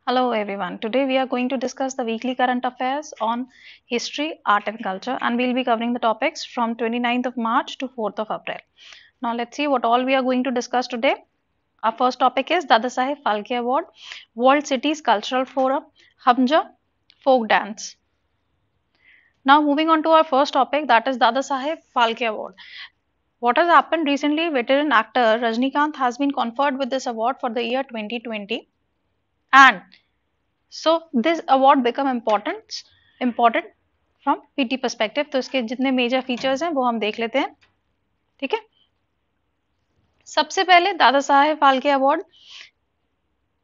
Hello everyone. Today we are going to discuss the weekly current affairs on history, art and culture, and we'll be covering the topics from 29th of March to 4th of April. Now let's see what all we are going to discuss today. Our first topic is Dadasaheb Phalke Award, World Cities Cultural Forum, Hamja, Folk Dance. Now moving on to our first topic, that is Dadasaheb Phalke Award. What has happened recently, veteran actor Rajnikant has been conferred with this award for the year 2020, and so this award become important from PT perspective. तो इसके जितने major features हैं वो हम देख लेते हैं. ठीक है. सबसे पहले Dada Saheb Phalke award.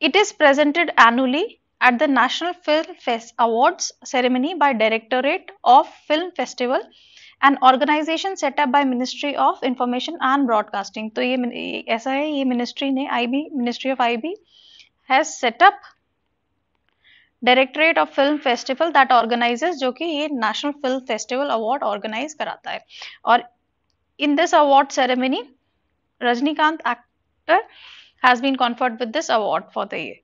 It is presented annually at the National Film Fest Awards ceremony by Directorate of Film Festival, an organization set up by Ministry of Information and Broadcasting. तो ये ऐसा है, ये मिनिस्ट्री ने ministry of IB has set up directorate of film festival that organizes, जो कि ये national film festival award organize कराता है. और in this award ceremony Rajinikanth actor has been conferred with this award for the year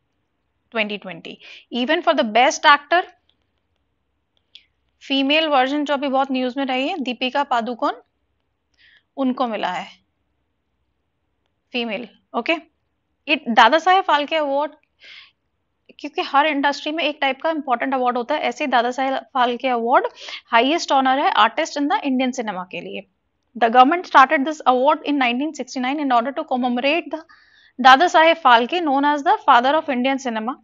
2020. Even for the best actor female version, जो अभी बहुत news में रही है, दीपिका पादुकोण, उनको मिला है फीमेल. ओके. दादा साहेब फाल्के अवार्ड, क्योंकि हर इंडस्ट्री में एक टाइप का इंपॉर्टेंट अवार्ड होता है, ऐसे Dada Saheb Phalke award highest honour है artist in the Indian cinema के लिए. The government started this award in 1969 in order to commemorate the Dada Saheb Phalke, known as the father of Indian cinema.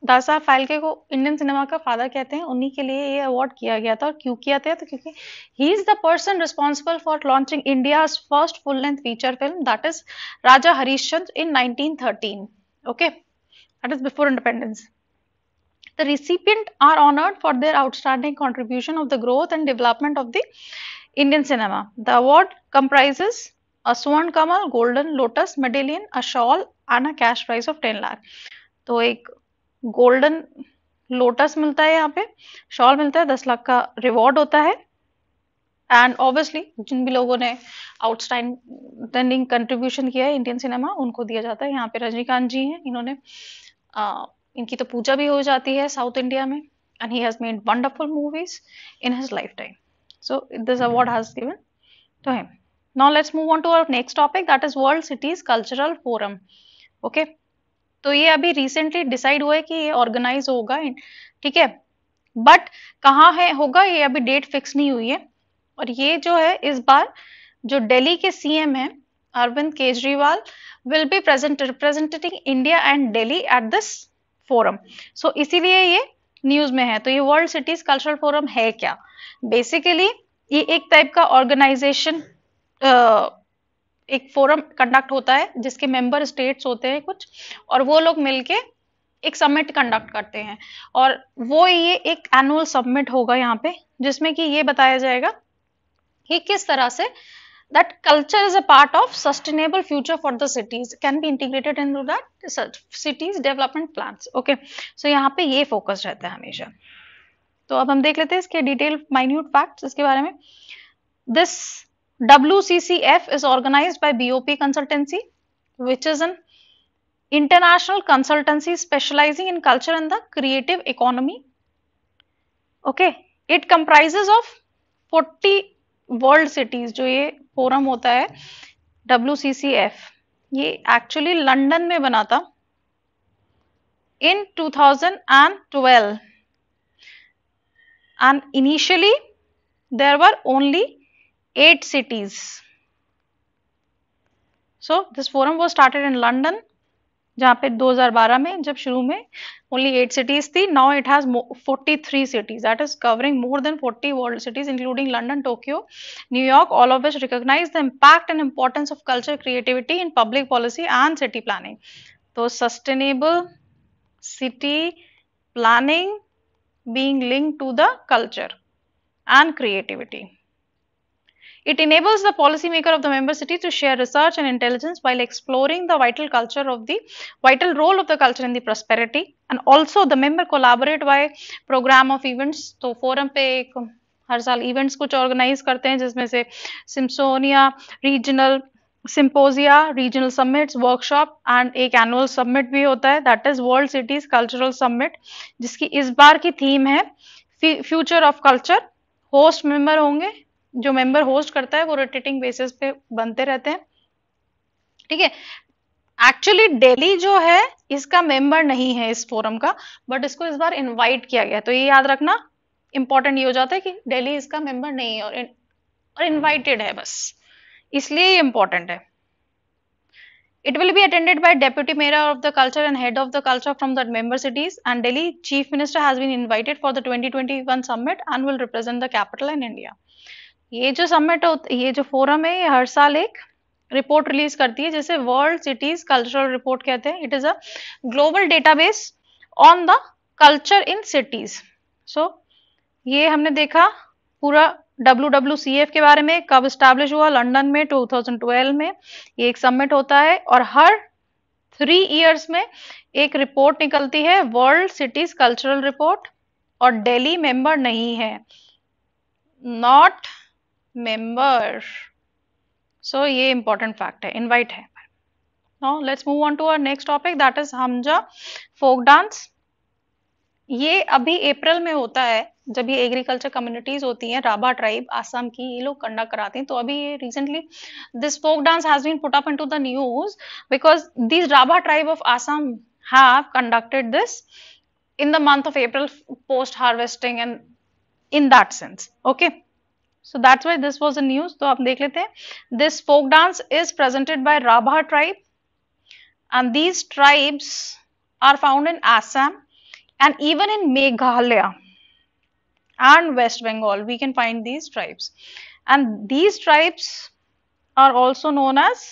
Dada Saheb Phalke को इंडियन सिनेमा का father कहते हैं. उन्हीं के लिए ये अवार्ड किया गया था. और क्यों किया था? तो क्योंकि he is the person responsible for launching India's first full length feature film, that is Raja Harishchandra, in 1913. Okay. That is before independence. The recipient are honored for their outstanding contribution of the growth and development of the Indian cinema. The award comprises a Swan Kamal, Golden Lotus Medallion, a shawl and a cash prize of 10 lakh. तो एक golden lotus मिलता है, यहाँ पे shawl मिलता है, 10 लाख का reward होता है. एंड ऑब्वियसली जिन भी लोगों ने आउटस्टैंडिंग कंट्रीब्यूशन किया है इंडियन सिनेमा, उनको दिया जाता है. यहाँ पे रजनीकांत जी हैं, इन्होंने इनकी तो पूजा भी हो जाती है साउथ इंडिया में, and he has made wonderful movies in his lifetime. So this award has given to him. Now let's move on to our next topic, that is world cities cultural forum. Okay. तो ये अभी recently decide हुआ है कि ये organise होगा. ठीक है. बट कहाँ है होगा, ये अभी डेट फिक्स नहीं हुई है. और ये जो है, इस बार जो दिल्ली के सीएम है Arvind Kejriwal will be representing India and Delhi at this forum. So इसीलिए ये न्यूज में है. तो ये वर्ल्ड सिटीज कल्चरल फोरम है क्या? बेसिकली ये एक टाइप का ऑर्गेनाइजेशन, एक फोरम कंडक्ट होता है जिसके मेंबर स्टेट्स होते हैं कुछ, और वो लोग मिलके एक समिट कंडक्ट करते हैं. और वो ये एक एनुअल समिट होगा यहाँ पे, जिसमें कि ये बताया जाएगा कि किस तरह से that culture is a part of sustainable future for the cities, can be integrated into that cities development plans. Okay, so यहाँ पे ये फोकस रहता है हमेशा. तो अब हम देख लेते हैं इसके डिटेल माइन्यूट फैक्ट्स इसके बारे में. This WCCF is organized by BOP Consultancy, which is an international consultancy specializing in culture and the creative economy. Okay, it comprises of 40 world cities. जो ये फोरम होता है WCCF, ये एक्चुअली लंदन में बना था in 2012, and initially there were only 8 cities. So this forum was started in London, जहाँ पे 2012 में जब शुरू में only 8 cities थी. Now it has 43 cities, that is covering more than 40 world cities including London, Tokyo, New York, all of which recognize the impact and importance of culture, creativity in public policy and city planning. So sustainable city planning being linked to the culture and creativity. It enables the policymaker of the member city to share research and intelligence while exploring the vital role of the culture in the prosperity, and also the member collaborate by program of events. तो forum पे एक हर साल events कुछ organise करते हैं, जिसमें से सिम्सोनिया regional symposia, regional summits, workshop and एक एनुअल समिट भी होता है, that is world cities cultural summit, जिसकी इस बार की थीम है future of culture. Host member होंगे, जो मेंबर होस्ट करता है वो रोटेटिंग बेसिस पे बनते रहते हैं, ठीक है। एक्चुअली दिल्ली जो है इसका मेंबर नहीं है इस फोरम का, बट इसको इस बार इनवाइट किया गया, तो ये याद रखना, इंपॉर्टेंट ये हो जाता है कि दिल्ली इसका मेंबर नहीं है और इनवाइटेड है, बस इसलिए ये इंपॉर्टेंट है। It will be attended by Deputy Mayor of the Culture and Head of the Culture from the member cities, and Delhi Chief Minister has been invited for the 2021 summit and will represent the capital in India. ये जो summit ये जो forum है, ये हर साल एक report release करती है, जैसे वर्ल्ड सिटीज कल्चरल रिपोर्ट कहते हैं। It is a global database on the culture in cities. So ये हमने देखा पूरा WWCF के बारे में, कब स्टैब्लिश हुआ, लंदन में 2012 में। ये एक समिट होता है और हर 3 इयर्स में एक रिपोर्ट निकलती है, वर्ल्ड सिटीज कल्चरल रिपोर्ट, और दिल्ली मेंबर नहीं है, नॉट मेंबर। सो ये इंपॉर्टेंट फैक्ट है, इनवाइट है। Now let's move on to our next topic, that is Hamja folk dance. ये अभी अप्रैल में होता है, जब ये एग्रीकल्चर कम्युनिटीज होती हैं, राभा ट्राइब आसाम की, ये लोग कंडक्ट कराती हैं। तो अभी ये recently this folk dance has been put up into the news because this Rabha tribe of Assam have conducted this in the month of April post harvesting and in that sense. Okay, so that's why this was the news. तो आप देख लेते हैं, this folk dance is presented by Rabha tribe and these tribes are found in Assam and even in Meghalaya and West Bengal we can find these tribes, and these tribes are also known as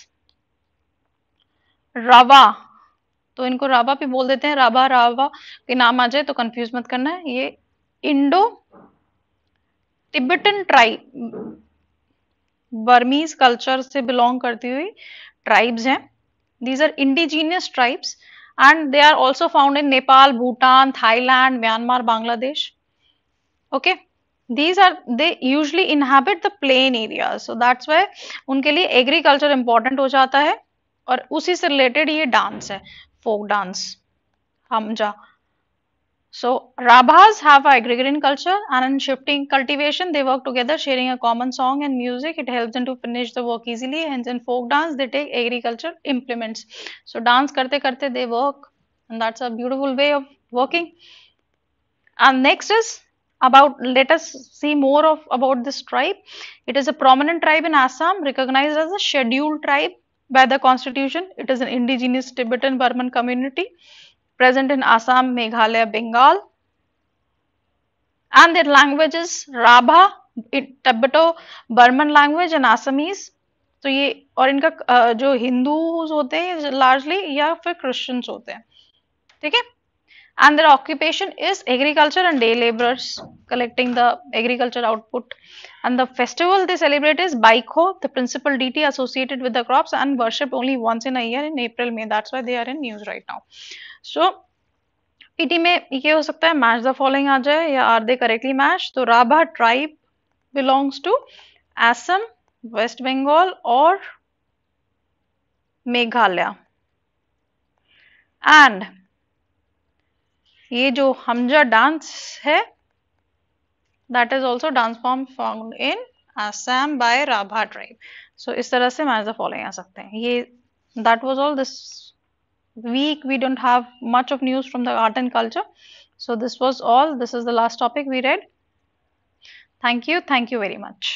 Rava। तो इनको राभा भी बोल देते हैं, राभा राभा के नाम आ जाए तो कंफ्यूज मत करना है। ये Indo Tibetan tribe, Burmese culture से बिलोंग करती हुई ट्राइब्स हैं। These are indigenous tribes and they are also found in Nepal, Bhutan, Thailand, Myanmar, Bangladesh. Okay, these are they usually inhabit the plain areas, so that's why उनके लिए agriculture important हो जाता है, और उसी से रिलेटेड ये डांस है, फोक डांस हमजा। So Rabhas have agrarian culture and in shifting cultivation they work together sharing a common song and music. It helps them to finish the work easily, hence in folk dance they take agriculture implements. So dance करते करते they work, and that's a beautiful way of working. And next is about, let us see more of about this tribe. It is a prominent tribe in Assam, recognized as a scheduled tribe by the constitution. It is an indigenous Tibetan Burman community present in Assam, Meghalaya, Bengal, and their language is Rabha, Tibeto Burman language and Assamese. तो ये और इनका जो Hindus होते हैं largely या फिर Christians होते हैं, ठीक है। And their occupation is agriculture and day laborers collecting the agriculture output. And the festival they celebrate is Baikho, the principal deity associated with the crops, and worship only once in a year in April, May. That's why they are in news right now. So PT में ये हो सकता है match the following आ जाए या are they correctly match. तो Rabha tribe belongs to Assam, West Bengal और Meghalaya, and ये जो हमजा डांस है that is also dance form found in Assam by Rabha tribe. So इस तरह से मैच द फॉलोइंग आ सकते हैं। ये that was all this week. We don't have much of news from the art and culture, so this was all. This is the last topic we read. Thank you very much.